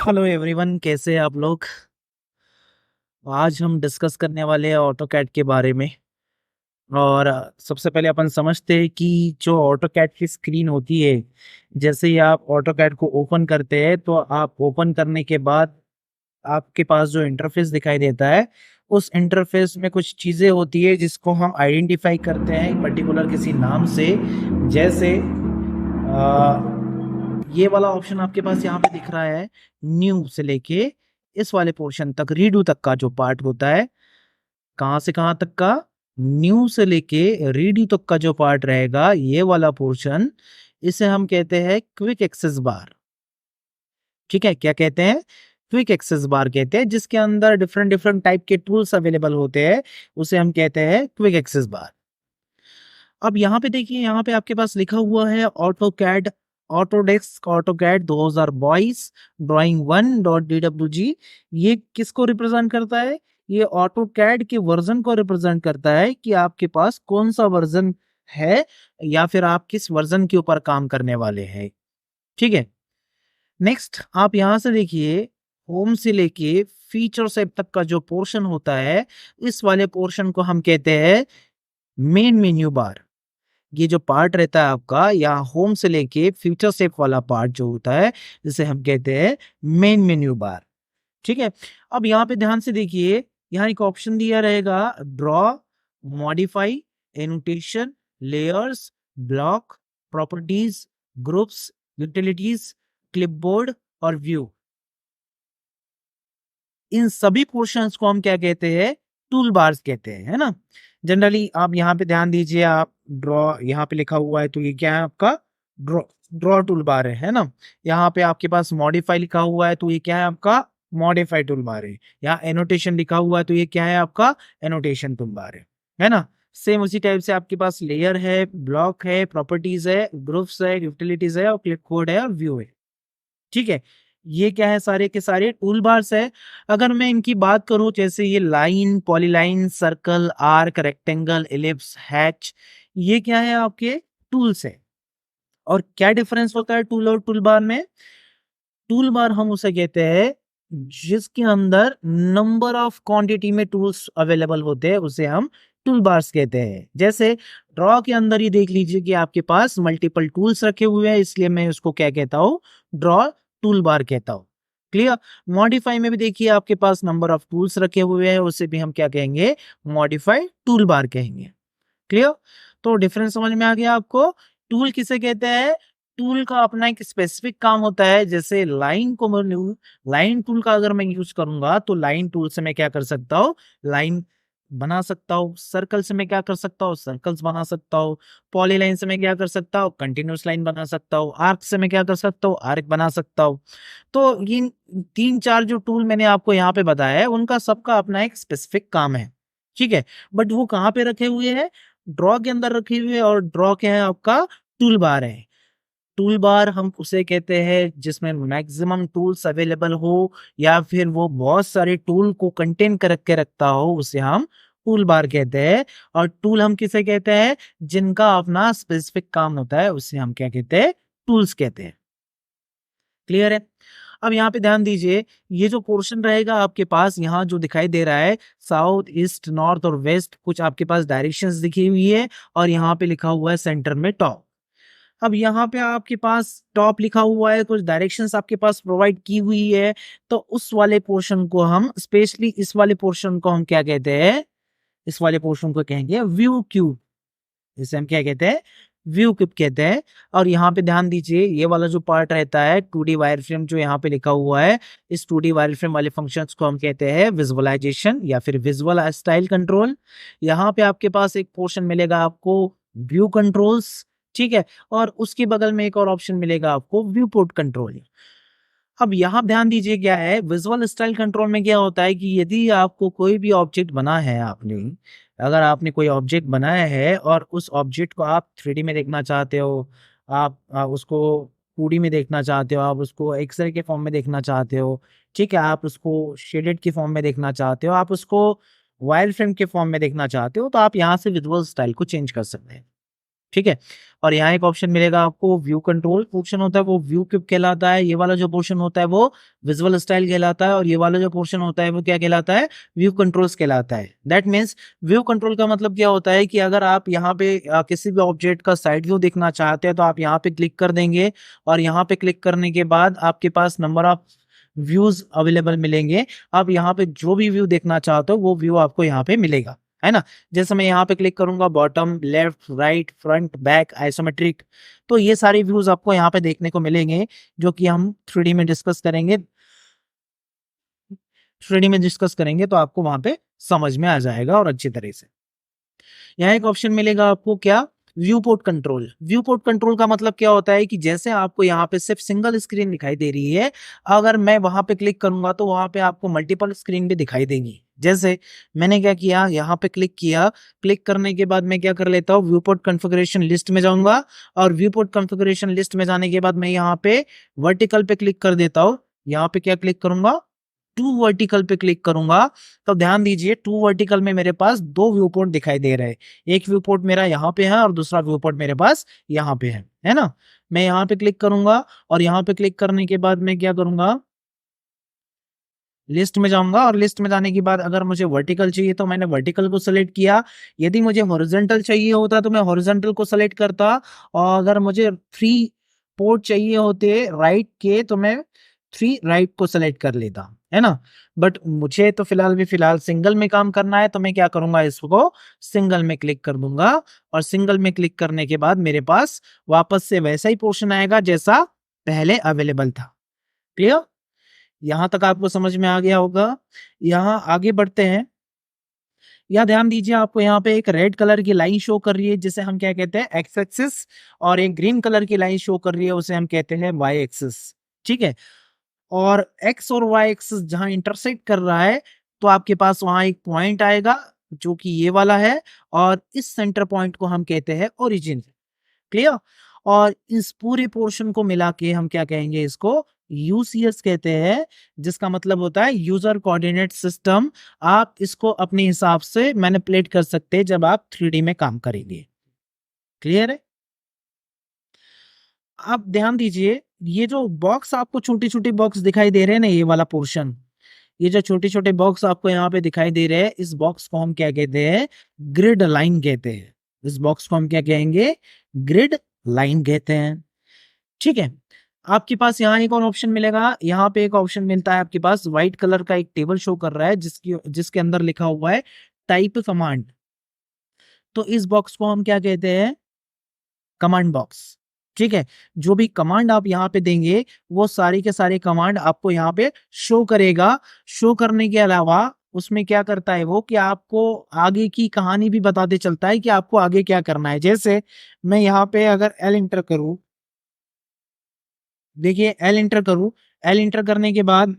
Hello everyone, कैसे हैं आप लोग। आज हम डिस्कस करने वाले हैं ऑटोकैड के बारे में। और सबसे पहले अपन समझते हैं कि जो ऑटोकैड की स्क्रीन होती है, जैसे ही आप ऑटोकैड को ओपन करते हैं तो आप ओपन करने के बाद आपके पास जो इंटरफेस दिखाई देता है, उस इंटरफेस में कुछ चीजें होती है जिसको हम आइडेंटिफाई करते हैं पर्टिकुलर किसी नाम से। जैसे ये वाला ऑप्शन आपके पास यहाँ पे दिख रहा है, न्यू से लेके इस वाले पोर्शन तक, रीडू तक का जो पार्ट होता है, कहाँ से कहाँ तक का, न्यू से लेके रीडू तक का जो पार्ट रहेगा, ये वाला पोर्शन, इसे हम कहते हैं क्विक एक्सेस बार। ठीक है, क्या कहते हैं? क्विक एक्सेस बार कहते हैं, जिसके अंदर डिफरेंट डिफरेंट टाइप के टूल्स अवेलेबल होते हैं, उसे हम कहते हैं क्विक एक्सेस बार। अब यहाँ पे देखिए, यहाँ पे आपके पास लिखा हुआ है auto CAD, Autodesk AutoCAD 2022 drawing1.dwg। ये किसको रिप्रेजेंट करता है? ये ऑटो कैड के वर्जन को रिप्रेजेंट करता है कि आपके पास कौन सा वर्जन है या फिर आप किस वर्जन के ऊपर काम करने वाले हैं। ठीक है, नेक्स्ट आप यहां से देखिए, होम से लेके फीचर सेट तक का जो पोर्शन होता है, इस वाले पोर्शन को हम कहते हैं मेन मेन्यू बार। ये जो पार्ट रहता है आपका, यहाँ होम से लेके फ्यूचर सेफ वाला पार्ट जो होता है, जिसे हम कहते हैं मेन मेन्यू बार। ठीक है, अब यहाँ पे ध्यान से देखिए, यहाँ एक ऑप्शन दिया रहेगा, draw, modify, annotation, layers, block, properties, groups, utilities, clipboard और व्यू। इन सभी पोर्शंस को हम क्या कहते हैं? टूल बार्स कहते हैं, है ना। जनरली आप यहाँ पे ध्यान दीजिए, आप ड्रॉ यहाँ पे लिखा हुआ है तो ये क्या है आपका? ड्रॉ, ड्रॉ टूल बार है ना। यहाँ पे आपके पास मॉडिफाई लिखा हुआ है तो ये क्या है आपका? मॉडिफाई टूल बार है। यहाँ एनोटेशन लिखा हुआ है तो ये क्या है आपका? एनोटेशन टूल बार है ना। सेम उसी टाइप से आपके पास लेयर है, ब्लॉक है, प्रॉपर्टीज है, ग्रुप्स है, यूटिलिटीज है और क्लिक कोड है और व्यू है। ठीक है, ये क्या है? सारे के सारे टूल बार्स है। अगर मैं इनकी बात करूं, जैसे ये line, polyline, circle, arc, rectangle, ellipse, hatch, ये क्या है? आपके टूल्स है। और क्या डिफरेंस होता है टूल और टूल बार में? टूल बार हम उसे कहते हैं जिसके अंदर नंबर ऑफ क्वांटिटी में टूल्स अवेलेबल होते हैं, उसे हम टूल बार्स कहते हैं। जैसे ड्रॉ के अंदर ही देख लीजिए कि आपके पास मल्टीपल टूल्स रखे हुए हैं, इसलिए मैं उसको क्या कहता हूँ? ड्रॉ टूल बार कहता हूँ। क्लियर। मॉडिफाई में भी देखिए आपके पास नंबर ऑफ टूल्स रखे हुए हैं, उसे भी हम क्या कहेंगे? मॉडिफाई टूल बार कहेंगे। क्लियर। तो डिफरेंस समझ में आ गया आपको। टूल किसे कहते हैं? टूल का अपना एक स्पेसिफिक काम होता है। जैसे लाइन को मैं लाइन टूल का अगर मैं यूज करूंगा तो लाइन टूल से मैं क्या कर सकता हूँ? लाइन बना सकता हूँ। सर्कल से मैं क्या कर सकता हूँ? सर्कल्स बना सकता हूँ। पॉलीलाइन से मैं क्या कर सकता हूँ? कंटिन्यूस लाइन बना सकता हूँ। आर्क से मैं क्या कर सकता हूँ? आर्क बना सकता हूँ। तो ये तीन चार जो टूल मैंने आपको यहाँ पे बताया है, उनका सबका अपना एक स्पेसिफिक काम है। ठीक है, बट वो कहाँ पे रखे हुए हैं? ड्रॉ के अंदर रखी हुई है। और ड्रॉ क्या है आपका? टूल बार है। टूल बार हम उसे कहते हैं जिसमें मैक्सिमम टूल्स अवेलेबल हो या फिर वो बहुत सारे टूल को कंटेन करके रखता हो, उसे हम टूल बार कहते हैं। और टूल हम किसे कहते हैं? जिनका अपना स्पेसिफिक काम होता है, उसे हम क्या कहते हैं? टूल्स कहते हैं। क्लियर है। अब यहाँ पे ध्यान दीजिए, ये जो पोर्शन रहेगा आपके पास, यहाँ जो दिखाई दे रहा है, साउथ, ईस्ट, नॉर्थ और वेस्ट, कुछ आपके पास डायरेक्शंस दिखी हुई है और यहाँ पे लिखा हुआ है सेंटर में टॉप। अब यहाँ पे आपके पास टॉप लिखा हुआ है, कुछ डायरेक्शंस आपके पास प्रोवाइड की हुई है, तो उस वाले पोर्शन को हम, स्पेशली इस वाले पोर्शन को हम क्या कहते हैं? इस वाले पोर्शन को कहेंगे व्यू क्यूब। इसे हम क्या कहते हैं? व्यू क्यूब कहते हैं। और यहाँ पे ध्यान दीजिए, ये वाला जो पार्ट रहता है 2D वायर फ्रेम, जो यहाँ पे लिखा हुआ है, इस 2D वायर फ्रेम वाले फंक्शंस को हम कहते हैं विजुअलाइजेशन या फिर विजुअल स्टाइल कंट्रोल। यहाँ पे आपके पास एक पोर्शन मिलेगा आपको व्यू कंट्रोल्स। ठीक है, और उसके बगल में एक और ऑप्शन मिलेगा आपको व्यू पोर्ट कंट्रोल। अब यहाँ ध्यान दीजिए, क्या है विजुअल स्टाइल कंट्रोल में? क्या होता है कि यदि आपको कोई भी ऑब्जेक्ट बना है, आपने, अगर आपने कोई ऑब्जेक्ट बनाया है और उस ऑब्जेक्ट को आप 3D में देखना चाहते हो, आप उसको 2D में देखना चाहते हो, आप उसको एक्सरे के फॉर्म में देखना चाहते हो, ठीक है, आप उसको शेडेड के फॉर्म में देखना चाहते हो, आप उसको वायर फ्रेम के फॉर्म में देखना चाहते हो, तो आप यहाँ से विजुअल स्टाइल को चेंज कर सकते हैं। ठीक है। और यहाँ एक ऑप्शन मिलेगा आपको व्यू कंट्रोल पोर्शन होता है वो व्यू क्यूब कहलाता है, ये वाला जो पोर्शन होता है वो विजुअल स्टाइल कहलाता है, और ये वाला जो पोर्शन होता है वो क्या कहलाता है, व्यू कंट्रोल्स कहलाता है। दैट मीन्स व्यू कंट्रोल का मतलब क्या होता है कि अगर आप यहाँ पे किसी भी ऑब्जेक्ट का साइड व्यू देखना चाहते हैं तो आप यहाँ पे क्लिक कर देंगे, और यहाँ पे क्लिक करने के बाद आपके पास नंबर ऑफ व्यूज अवेलेबल मिलेंगे। आप यहाँ पे जो भी व्यू देखना चाहते हो वो व्यू आपको यहाँ पे मिलेगा, है ना। जैसे मैं यहाँ पे क्लिक करूंगा bottom, left, right, front, back, isometric, तो ये सारे व्यूज आपको यहाँ पे देखने को मिलेंगे, जो कि हम 3D में डिस्कस करेंगे। 3D में डिस्कस करेंगे तो आपको वहां पे समझ में आ जाएगा और अच्छी तरह से। यहाँ एक ऑप्शन मिलेगा आपको क्या, view port control. View port control का मतलब क्या होता है कि जैसे आपको यहाँ पे सिर्फ सिंगल स्क्रीन दिखाई दे रही है, अगर मैं वहां पे क्लिक करूंगा तो वहां पे आपको मल्टीपल स्क्रीन भी दिखाई देंगी। जैसे मैंने क्या किया, यहाँ पे क्लिक किया, क्लिक करने के बाद मैं क्या कर लेता हूँ, व्यू पोर्ट कॉन्फ़िगरेशन लिस्ट में जाऊंगा, और व्यू पोर्ट कॉन्फ़िगरेशन लिस्ट में जाने के बाद मैं यहाँ पे वर्टिकल पे क्लिक कर देता हूँ। यहाँ पे क्या क्लिक करूंगा, टू वर्टिकल पे क्लिक करूंगा, तो ध्यान दीजिए टू वर्टिकल में मेरे पास दो व्यू पोर्ट दिखाई दे रहे हैं। एक व्यू पोर्ट मेरा यहाँ पे है और दूसरा व्यू पोर्ट मेरे पास यहाँ पे है ना। मैं यहाँ पे क्लिक करूंगा, और यहाँ पे क्लिक करने के बाद मैं क्या करूंगा, लिस्ट में जाऊंगा, और लिस्ट में जाने के बाद अगर मुझे वर्टिकल चाहिए तो मैंने वर्टिकल को सेलेक्ट किया। यदि मुझे हॉरिजॉन्टल चाहिए होता तो मैं हॉरिजॉन्टल को सेलेक्ट करता, और अगर मुझे थ्री पोर्ट चाहिए होते राइट के तो मैं थ्री राइट को सेलेक्ट कर लेता, है ना। बट मुझे तो फिलहाल सिंगल में काम करना है, तो मैं क्या करूंगा, इसको सिंगल में क्लिक कर दूंगा, और सिंगल में क्लिक करने के बाद मेरे पास वापस से वैसा ही पोर्शन आएगा जैसा पहले अवेलेबल था। क्लियर, यहां तक आपको समझ में आ गया होगा। यहाँ आगे बढ़ते हैं। यहाँ ध्यान दीजिए, आपको यहाँ पे एक रेड कलर की लाइन शो कर रही है जिसे हम क्या कहते हैं, एक्स एक्सिस, और एक ग्रीन कलर की लाइन शो कर रही है उसे हम कहते हैं वाई एक्सिस। ठीक है, और एक्स और वाई एक्सिस जहां इंटरसेक्ट कर रहा है तो आपके पास वहां एक पॉइंट आएगा जो कि ये वाला है, और इस सेंटर पॉइंट को हम कहते हैं ओरिजिन। क्लियर, और इस पूरे पोर्शन को मिला के हम क्या कहेंगे, इसको यूसीएस कहते हैं, जिसका मतलब होता है यूजर कोऑर्डिनेट सिस्टम। आप इसको अपने हिसाब से मैनिपुलेट कर सकते हैं जब आप 3D में काम करेंगे। क्लियर है। आप ध्यान दीजिए, ये जो बॉक्स आपको छोटी छोटी बॉक्स दिखाई दे रहे हैं ना, ये वाला पोर्शन, ये जो छोटे छोटे बॉक्स आपको यहाँ पे दिखाई दे रहे हैं, इस बॉक्स को हम क्या कहते हैं, ग्रिड लाइन कहते हैं। इस बॉक्स को हम क्या कहेंगे, ग्रिड लाइन कहते हैं। ठीक है, आपके पास यहाँ एक और ऑप्शन मिलेगा। यहाँ पे एक ऑप्शन मिलता है आपके पास, व्हाइट कलर का एक टेबल शो कर रहा है जिसके अंदर लिखा हुआ है टाइप कमांड। तो इस बॉक्स को हम क्या कहते हैं, कमांड बॉक्स। ठीक है, जो भी कमांड आप यहाँ पे देंगे वो सारी के सारे कमांड आपको यहाँ पे शो करेगा। शो करने के अलावा उसमें क्या करता है वो, कि आपको आगे की कहानी भी बताते चलता है कि आपको आगे क्या करना है। जैसे मैं यहाँ पे अगर एल इंटर करूं, देखिए एल इंटर करूं, एल इंटर करने के बाद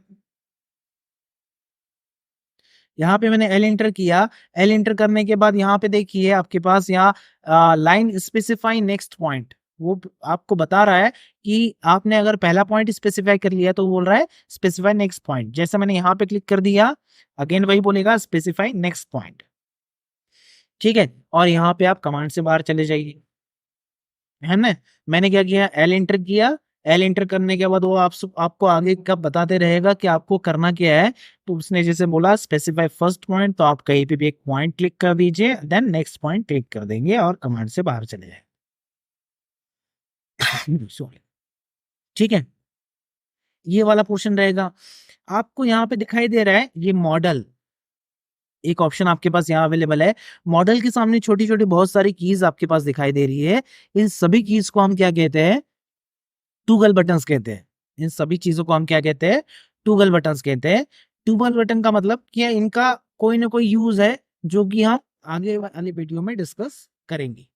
यहाँ पे मैंने एल इंटर किया। एल इंटर करने के बाद यहाँ पे देखिए आपके पास यहाँ लाइन स्पेसिफाई नेक्स्ट पॉइंट, वो आपको बता रहा है कि आपने अगर पहला पॉइंट स्पेसिफाई कर लिया तो बोल रहा है स्पेसिफाई नेक्स्ट पॉइंट। जैसे मैंने यहाँ पे क्लिक कर दिया, अगेन वही बोलेगा स्पेसिफाई नेक्स्ट पॉइंट। ठीक है, और यहाँ पे आप कमांड से बाहर चले जाइए, है ना। मैंने क्या किया, एल इंटर किया। एल इंटर करने के बाद वो आपको आगे का बताते रहेगा कि आपको करना क्या है। तो उसने जैसे बोला स्पेसिफाई फर्स्ट पॉइंट, तो आप कहीं पे भी एक पॉइंट क्लिक कर दीजिए, देन नेक्स्ट पॉइंट क्लिक कर देंगे और कमांड से बाहर चले जाए। सॉरी, ठीक है, ये वाला पोर्शन रहेगा। आपको यहाँ पे दिखाई दे रहा है ये मॉडल, एक ऑप्शन आपके पास यहाँ अवेलेबल है। मॉडल के सामने छोटी छोटी बहुत सारी कीज आपके पास दिखाई दे रही है। इन सभी कीज को हम क्या कहते हैं, टूगल बटन्स कहते हैं। इन सभी चीजों को हम क्या कहते हैं, टूगल बटन्स कहते हैं। टूगल बटन का मतलब कि इनका कोई ना कोई यूज है जो कि हम आगे वाली वीडियो में डिस्कस करेंगे।